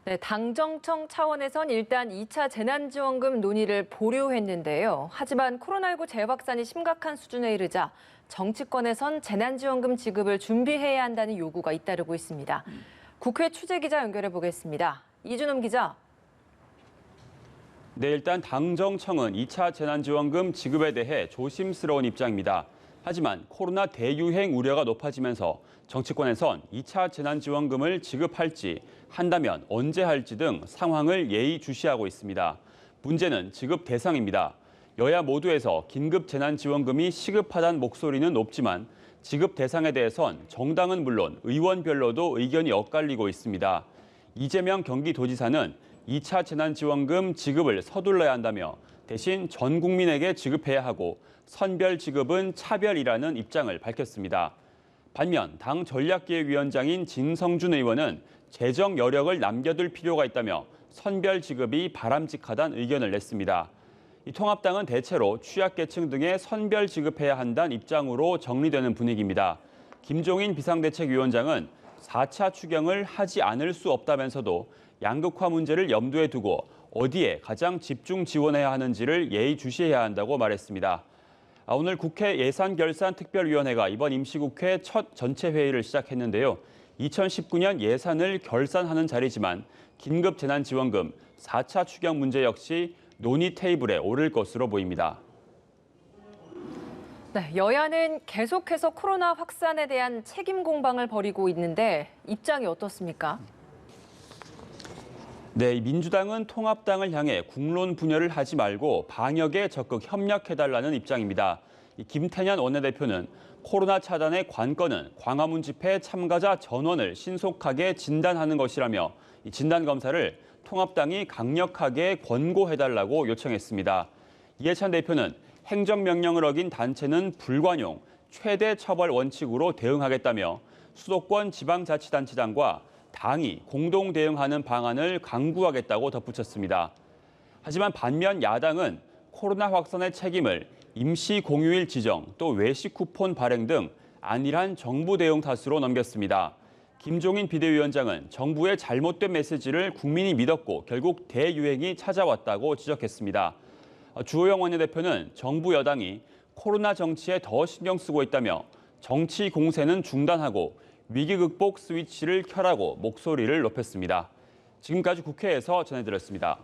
네, 당정청 차원에선 일단 2차 재난지원금 논의를 보류했는데요. 하지만 코로나19 재확산이 심각한 수준에 이르자 정치권에선 재난지원금 지급을 준비해야 한다는 요구가 잇따르고 있습니다. 국회 취재기자 연결해 보겠습니다. 이준흠 기자. 네, 일단 당정청은 2차 재난지원금 지급에 대해 조심스러운 입장입니다. 하지만 코로나 대유행 우려가 높아지면서 정치권에선 2차 재난지원금을 지급할지, 한다면 언제 할지 등 상황을 예의주시하고 있습니다. 문제는 지급 대상입니다. 여야 모두에서 긴급 재난지원금이 시급하다는 목소리는 높지만 지급 대상에 대해선 정당은 물론 의원별로도 의견이 엇갈리고 있습니다. 이재명 경기도지사는 2차 재난지원금 지급을 서둘러야 한다며 대신 전 국민에게 지급해야 하고 선별 지급은 차별이라는 입장을 밝혔습니다. 반면 당 전략기획위원장인 진성준 의원은 재정 여력을 남겨둘 필요가 있다며 선별 지급이 바람직하다는 의견을 냈습니다. 이 통합당은 대체로 취약계층 등에 선별 지급해야 한다는 입장으로 정리되는 분위기입니다. 김종인 비상대책위원장은 4차 추경을 하지 않을 수 없다면서도 양극화 문제를 염두에 두고 어디에 가장 집중 지원해야 하는지를 예의주시해야 한다고 말했습니다. 오늘 국회 예산결산특별위원회가 이번 임시국회 첫 전체 회의를 시작했는데요. 2019년 예산을 결산하는 자리지만 긴급재난지원금 4차 추경 문제 역시 논의 테이블에 오를 것으로 보입니다. 네, 여야는 계속해서 코로나 확산에 대한 책임 공방을 벌이고 있는데 입장이 어떻습니까? 네, 민주당은 통합당을 향해 국론 분열을 하지 말고 방역에 적극 협력해달라는 입장입니다. 김태년 원내대표는 코로나 차단의 관건은 광화문 집회 참가자 전원을 신속하게 진단하는 것이라며 진단검사를 통합당이 강력하게 권고해달라고 요청했습니다. 이해찬 대표는 행정명령을 어긴 단체는 불관용, 최대 처벌 원칙으로 대응하겠다며 수도권 지방자치단체장과 당이 공동 대응하는 방안을 강구하겠다고 덧붙였습니다. 하지만 반면 야당은 코로나 확산의 책임을 임시 공휴일 지정, 또 외식 쿠폰 발행 등 안일한 정부 대응 탓으로 넘겼습니다. 김종인 비대위원장은 정부의 잘못된 메시지를 국민이 믿었고 결국 대유행이 찾아왔다고 지적했습니다. 주호영 원내대표는 정부 여당이 코로나 정치에 더 신경 쓰고 있다며 정치 공세는 중단하고 위기 극복 스위치를 켜라고 목소리를 높였습니다. 지금까지 국회에서 전해드렸습니다.